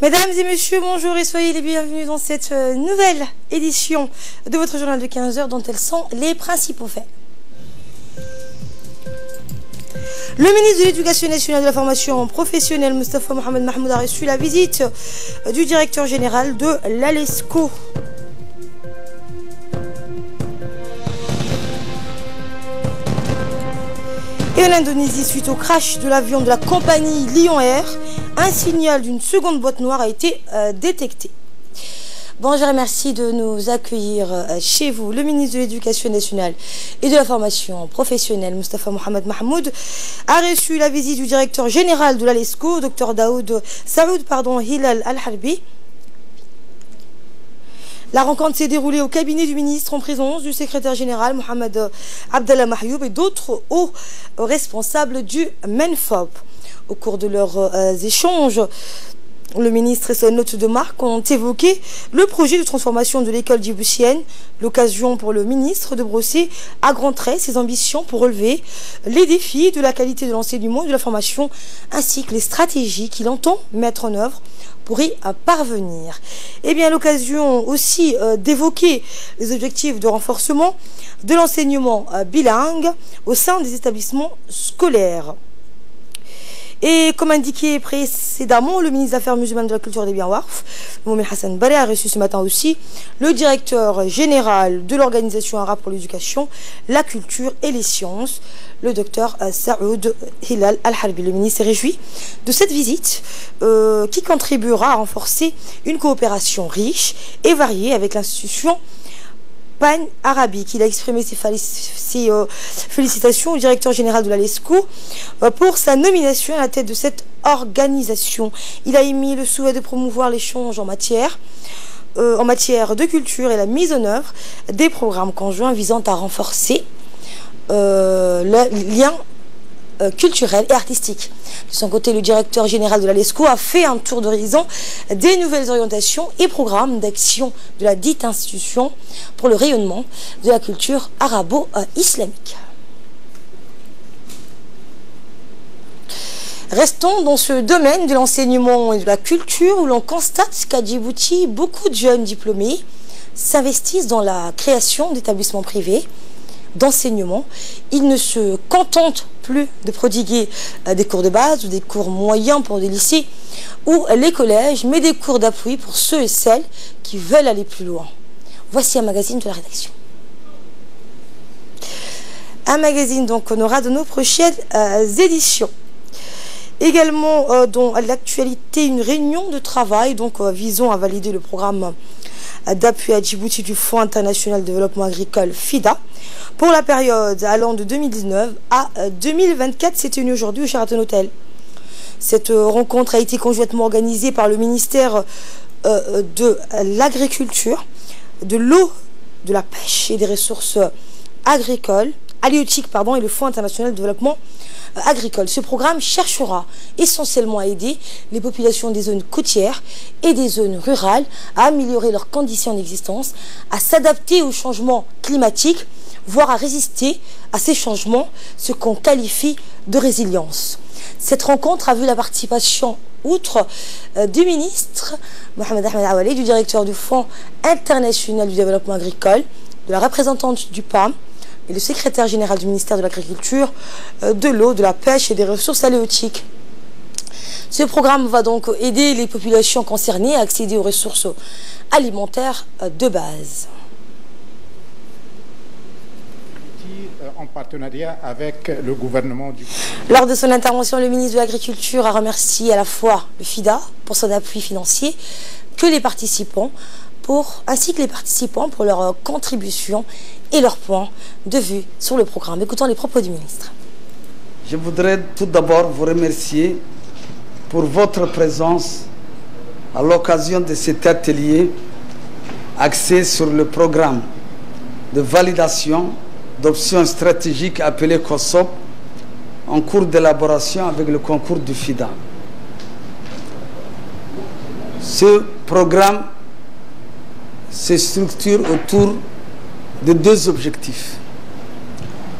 Mesdames et messieurs, bonjour et soyez les bienvenus dans cette nouvelle édition de votre journal de 15 heures dont elles sont les principaux faits. Le ministre de l'Éducation nationale et de la formation professionnelle, Moustapha Mohamed Mahmoud, a reçu la visite du directeur général de l'ALESCO. Et en Indonésie, suite au crash de l'avion de la compagnie Lion Air, un signal d'une seconde boîte noire a été détecté. Bonjour et merci de nous accueillir chez vous. Le ministre de l'Éducation nationale et de la formation professionnelle, Moustapha Mohamed Mahmoud, a reçu la visite du directeur général de l'ALESCO, Dr Saoud Hilal Al-Harbi. La rencontre s'est déroulée au cabinet du ministre en présence du secrétaire général Mohamed Abdallah Mahyoub et d'autres hauts responsables du MENFOP. Au cours de leurs échanges, le ministre et sa note de marque ont évoqué le projet de transformation de l'école djiboutienne, l'occasion pour le ministre de brosser à grands traits ses ambitions pour relever les défis de la qualité de l'enseignement et de la formation, ainsi que les stratégies qu'il entend mettre en œuvre pour y parvenir. Et bien, l'occasion aussi d'évoquer les objectifs de renforcement de l'enseignement bilingue au sein des établissements scolaires. Et comme indiqué précédemment, le ministre des Affaires musulmanes, de la Culture et des Biens Warf, Mohamed Hassan Baleh, a reçu ce matin aussi le directeur général de l'Organisation arabe pour l'éducation, la culture et les sciences, le docteur Saoud Hilal Al-Harbi. Le ministre s'est réjoui de cette visite qui contribuera à renforcer une coopération riche et variée avec l'institution pan-arabique. Il a exprimé ses félicitations au directeur général de l'ALESCO pour sa nomination à la tête de cette organisation. Il a émis le souhait de promouvoir l'échange en matière de culture et la mise en œuvre des programmes conjoints visant à renforcer le lien culturel et artistique. De son côté, le directeur général de l'ALESCO a fait un tour d'horizon des nouvelles orientations et programmes d'action de la dite institution pour le rayonnement de la culture arabo-islamique. Restons dans ce domaine de l'enseignement et de la culture où l'on constate qu'à Djibouti, beaucoup de jeunes diplômés s'investissent dans la création d'établissements privés d'enseignement. Ils ne se contentent plus de prodiguer des cours de base ou des cours moyens pour des lycées ou les collèges, mais des cours d'appui pour ceux et celles qui veulent aller plus loin. Voici un magazine de la rédaction. Un magazine donc qu'on aura de nos prochaines éditions. Également dans l'actualité, une réunion de travail donc visant à valider le programme d'appui à Djibouti du Fonds international de développement agricole FIDA pour la période allant de 2019 à 2024. C'est tenu aujourd'hui au Sheraton Hotel. Cette rencontre a été conjointement organisée par le ministère de l'Agriculture, de l'eau, de la pêche et des ressources halieutiques et le Fonds international de développement agricole. Ce programme cherchera essentiellement à aider les populations des zones côtières et des zones rurales à améliorer leurs conditions d'existence, à s'adapter aux changements climatiques, voire à résister à ces changements, ce qu'on qualifie de résilience. Cette rencontre a vu la participation, outre du ministre Mohamed Ahmed Awali, du directeur du Fonds international du développement agricole, de la représentante du PAM, et le secrétaire général du ministère de l'Agriculture, de l'eau, de la pêche et des ressources halieutiques. Ce programme va donc aider les populations concernées à accéder aux ressources alimentaires de base. En partenariat avec le gouvernement du... Lors de son intervention, le ministre de l'Agriculture a remercié à la fois le FIDA pour son appui financier ainsi que les participants pour leur contribution et leur point de vue sur le programme. Écoutons les propos du ministre. Je voudrais tout d'abord vous remercier pour votre présence à l'occasion de cet atelier axé sur le programme de validation d'options stratégiques appelé COSOP en cours d'élaboration avec le concours du FIDA. Ce programme se structure autour de deux objectifs.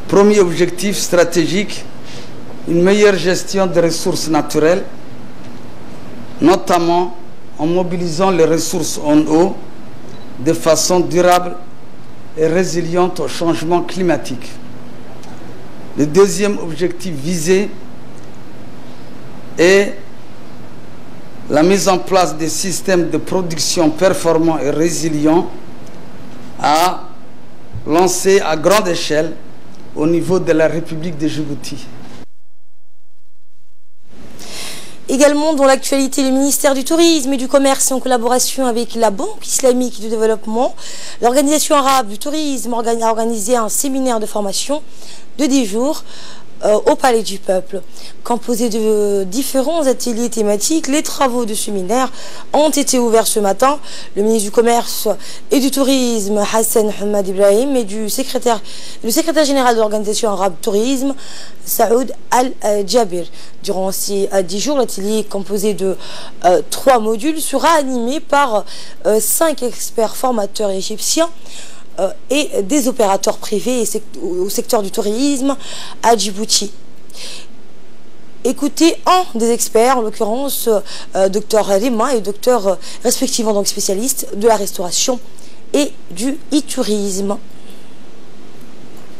Premier objectif stratégique, une meilleure gestion des ressources naturelles, notamment en mobilisant les ressources en eau de façon durable et résiliente au changement climatique. Le deuxième objectif visé est la mise en place de systèmes de production performants et résilients à lancer à grande échelle au niveau de la République de Djibouti. Également dans l'actualité, le ministère du Tourisme et du Commerce en collaboration avec la Banque islamique du développement, l'Organisation arabe du tourisme a organisé un séminaire de formation de 10 jours au Palais du Peuple. Composé de différents ateliers thématiques, les travaux du séminaire ont été ouverts ce matin. Le ministre du Commerce et du Tourisme, Hassan Hamad Ibrahim, et le secrétaire général de l'Organisation arabe tourisme, Saoud Al-Jabir. Durant ces 10 jours, l'atelier composé de 3 modules sera animé par 5 experts formateurs égyptiens et des opérateurs privés au secteur du tourisme à Djibouti. Écoutez un des experts, en l'occurrence Dr Rima et Dr respectivement donc spécialistes de la restauration et du e-tourisme.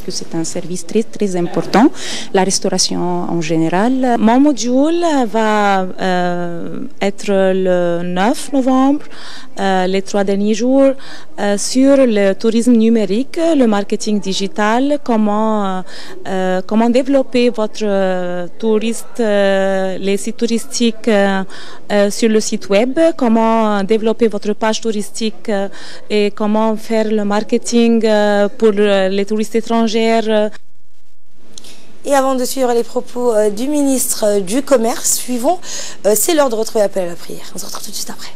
Que c'est un service très très important, la restauration en général. Mon module va être le 9 novembre, les 3 derniers jours, sur le tourisme numérique, le marketing digital, comment développer votre les sites touristiques sur le site web, comment développer votre page touristique et comment faire le marketing pour les touristes étrangers. Et avant de suivre les propos du ministre du Commerce, suivons, c'est l'heure de retrouver l'appel à la prière. On se retrouve tout de suite après.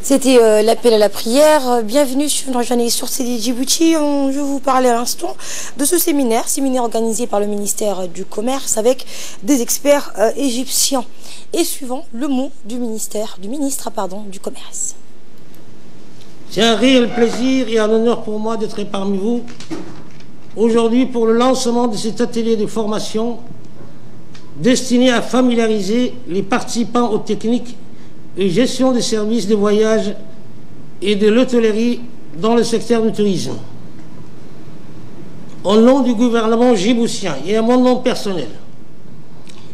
C'était l'appel à la prière. Bienvenue sur notre journée sur CD Djibouti. Je vous parlais à l'instant de ce séminaire organisé par le ministère du Commerce avec des experts égyptiens. Et suivant le mot du ministre du Commerce. C'est un réel plaisir et un honneur pour moi d'être parmi vous aujourd'hui pour le lancement de cet atelier de formation destiné à familiariser les participants aux techniques et gestion des services de voyage et de l'hôtellerie dans le secteur du tourisme. Au nom du gouvernement djiboutien et à mon nom personnel,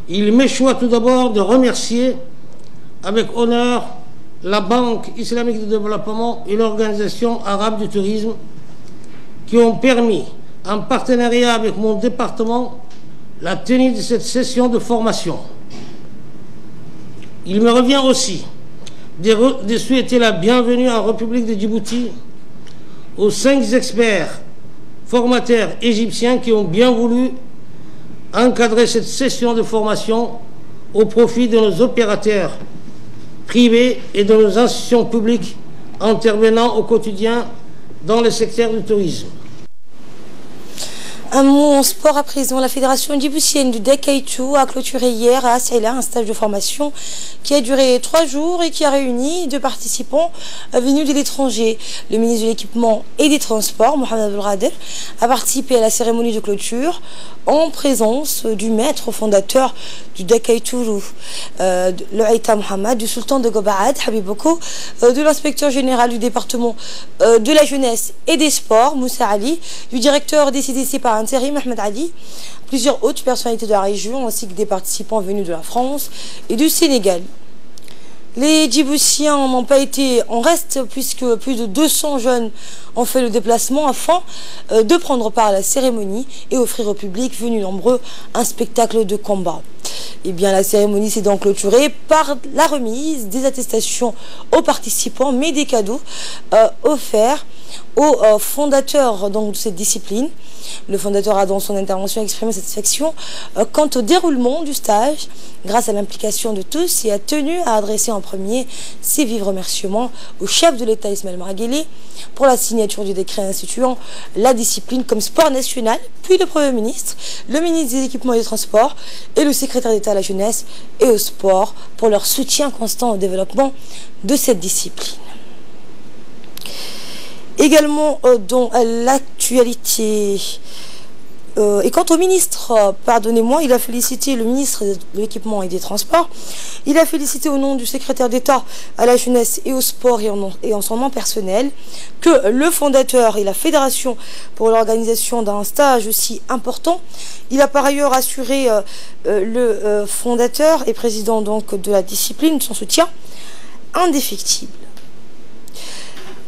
il m'échoit tout d'abord de remercier avec honneur la Banque islamique de développement et l'Organisation arabe du tourisme qui ont permis, en partenariat avec mon département, la tenue de cette session de formation. Il me revient aussi de souhaiter la bienvenue en République de Djibouti aux 5 experts formateurs égyptiens qui ont bien voulu encadrer cette session de formation au profit de nos opérateurs privés et de nos institutions publiques intervenant au quotidien dans le secteur du tourisme. Un mot en sport à présent. La fédération djiboutienne du Dakaitou a clôturé hier à Assaïla un stage de formation qui a duré 3 jours et qui a réuni 2 participants venus de l'étranger. Le ministre de l'Équipement et des Transports, Mohamed Abdelrader, a participé à la cérémonie de clôture en présence du maître fondateur du Dakaitou, le Aïta Mohamed, du sultan de Gobaad, Habiboko, de l'inspecteur général du département de la jeunesse et des sports, Moussa Ali, du directeur des CDC par intérim, Ahmed Ali, plusieurs hautes personnalités de la région ainsi que des participants venus de la France et du Sénégal. Les Djiboutiens n'ont pas été en reste puisque plus de 200 jeunes ont fait le déplacement afin de prendre part à la cérémonie et offrir au public venu nombreux un spectacle de combat. Eh bien, la cérémonie s'est donc clôturée par la remise des attestations aux participants, mais des cadeaux offerts au fondateur donc, de cette discipline. Le fondateur a dans son intervention exprimé satisfaction quant au déroulement du stage grâce à l'implication de tous et a tenu à adresser en premier ses vifs remerciements au chef de l'État Ismaël Margueli pour la signature du décret instituant la discipline comme sport national, puis le Premier ministre, le ministre des Équipements et des Transports et le secrétaire d'État à la jeunesse et au sport pour leur soutien constant au développement de cette discipline. Également dans l'actualité, Et quant au ministre, pardonnez-moi, il a félicité le ministre de l'Équipement et des Transports. Il a félicité au nom du secrétaire d'État à la jeunesse et au sport et en son nom personnel que le fondateur et la fédération pour l'organisation d'un stage aussi important. Il a par ailleurs assuré le fondateur et président donc de la discipline son soutien indéfectible.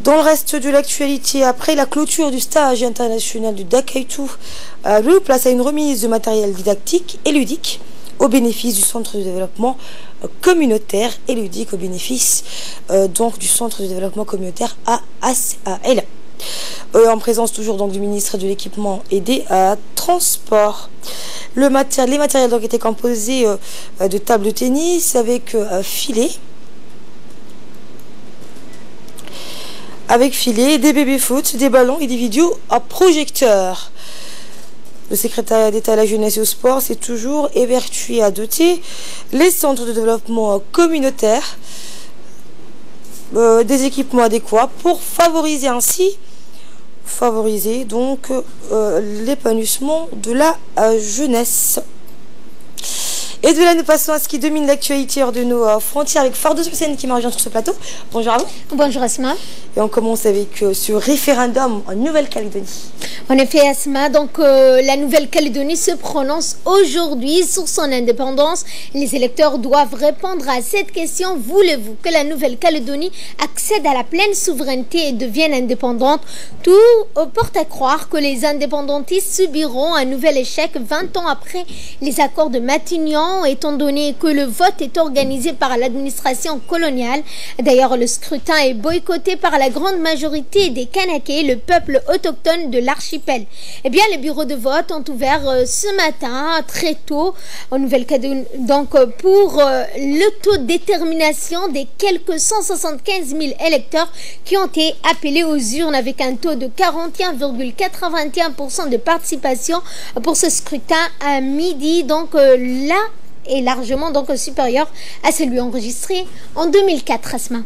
Dans le reste de l'actualité, après la clôture du stage international de Dakaitou, le place à une remise de matériel didactique et ludique au bénéfice du centre de développement communautaire et ludique au bénéfice donc du centre de développement communautaire AAL. En présence toujours donc du ministre de l'Équipement et des Transports. Les matériels donc étaient composés de tables de tennis avec filet. Avec filet, des bébés-foot, des ballons et des vidéos à projecteur. Le secrétariat d'État à la jeunesse et au sport s'est toujours évertué à doter les centres de développement communautaire des équipements adéquats pour favoriser donc l'épanouissement de la jeunesse. Et de là, nous passons à ce qui domine l'actualité hors de nos frontières avec Fardos Hussein qui m'a rejoint sur ce plateau. Bonjour à vous. Bonjour Asma. Et on commence avec ce référendum en Nouvelle-Calédonie. En effet, Asma, donc la Nouvelle-Calédonie se prononce aujourd'hui sur son indépendance. Les électeurs doivent répondre à cette question. Voulez-vous que la Nouvelle-Calédonie accède à la pleine souveraineté et devienne indépendante? Tout porte à croire que les indépendantistes subiront un nouvel échec 20 ans après les accords de Matignon, étant donné que le vote est organisé par l'administration coloniale. D'ailleurs, le scrutin est boycotté par la grande majorité des Kanakés, le peuple autochtone de l'archipel. Eh bien, les bureaux de vote ont ouvert ce matin, très tôt, en Nouvelle-Calédonie, donc pour l'autodétermination des quelques 175 000 électeurs qui ont été appelés aux urnes avec un taux de 41,81% de participation pour ce scrutin à midi. Donc là, est largement donc supérieur à celui enregistré en 2004, Asma.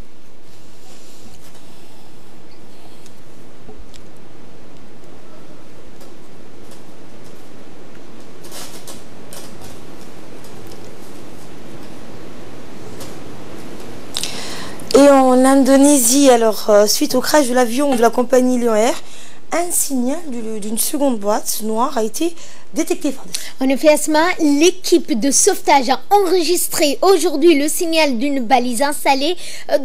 Et en Indonésie, alors, suite au crash de l'avion de la compagnie Lion Air, un signal d'une seconde boîte noire a été détecté. En effet, Asma, l'équipe de sauvetage a enregistré aujourd'hui le signal d'une balise installée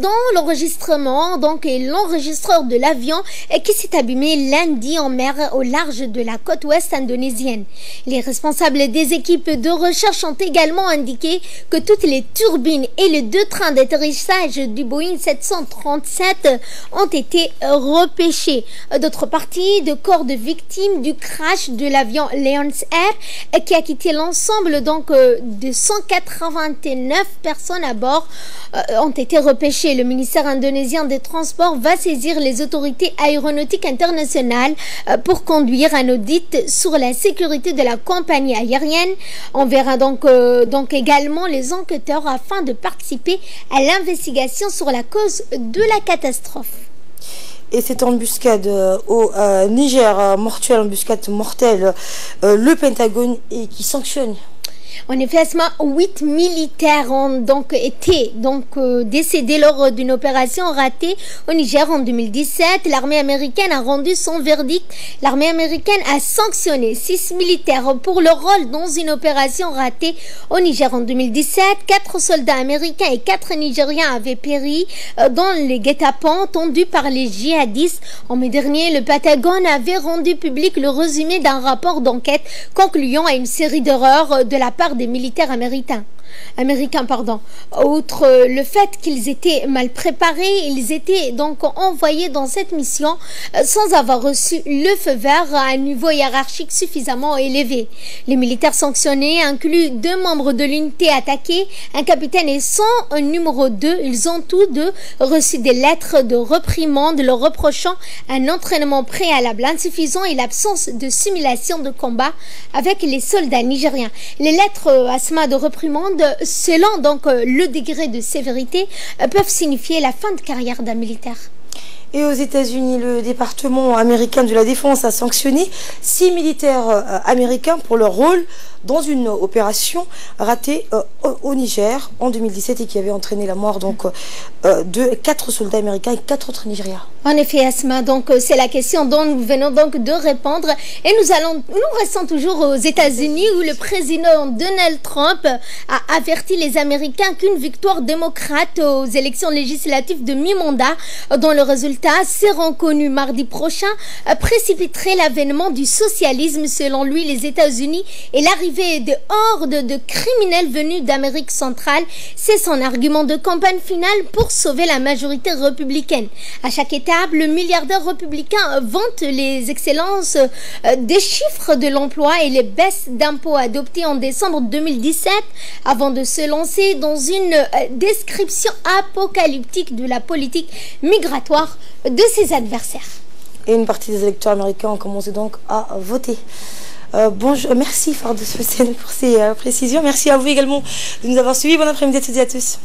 dans l'enregistrement, donc et l'enregistreur de l'avion qui s'est abîmé lundi en mer au large de la côte ouest indonésienne. Les responsables des équipes de recherche ont également indiqué que toutes les turbines et les deux trains d'atterrissage du Boeing 737 ont été repêchés. D'autre partie, de corps de victimes du crash de l'avion Lion Air qui a quitté l'ensemble donc de 189 personnes à bord ont été repêchées. Le ministère indonésien des Transports va saisir les autorités aéronautiques internationales pour conduire un audit sur la sécurité de la compagnie aérienne. On verra donc également les enquêteurs afin de participer à l'investigation sur la cause de la catastrophe. Et cette embuscade au Niger, embuscade mortelle, le Pentagone qui sanctionne. En effet, Asma, 8 militaires ont donc été décédés lors d'une opération ratée au Niger en 2017. L'armée américaine a rendu son verdict. L'armée américaine a sanctionné 6 militaires pour leur rôle dans une opération ratée au Niger en 2017. 4 soldats américains et 4 Nigériens avaient péri dans les guet-apens tendus par les djihadistes. En mai dernier, le Pentagone avait rendu public le résumé d'un rapport d'enquête concluant à une série d'erreurs de la part des militaires américains. Outre le fait qu'ils étaient mal préparés, ils étaient donc envoyés dans cette mission sans avoir reçu le feu vert à un niveau hiérarchique suffisamment élevé. Les militaires sanctionnés incluent 2 membres de l'unité attaquée, un capitaine et son numéro 2. Ils ont tous deux reçu des lettres de reprimande leur reprochant un entraînement préalable insuffisant et l'absence de simulation de combat avec les soldats nigériens. Les lettres Asma de reprimande, selon donc le degré de sévérité, peuvent signifier la fin de carrière d'un militaire. Et aux États-Unis, le département américain de la Défense a sanctionné 6 militaires américains pour leur rôle dans une opération ratée au Niger en 2017 et qui avait entraîné la mort donc, de 4 soldats américains et 4 autres Nigériens. En effet, Asma, donc c'est la question dont nous venons donc de répondre et nous restons toujours aux États-Unis où le président Donald Trump a averti les Américains qu'une victoire démocrate aux élections législatives de mi-mandat, dont le résultat seront connus mardi prochain, précipiterait l'avènement du socialisme selon lui les États-Unis et l'arrivée de hordes de criminels venus d'Amérique centrale. C'est son argument de campagne finale pour sauver la majorité républicaine. À chaque étape, le milliardaire républicain vante les excellences des chiffres de l'emploi et les baisses d'impôts adoptées en décembre 2017 avant de se lancer dans une description apocalyptique de la politique migratoire de ses adversaires. Et une partie des électeurs américains ont commencé donc à voter. Bonjour, merci Fardous Hussein pour ces précisions. Merci à vous également de nous avoir suivis. Bon après-midi à toutes et à tous.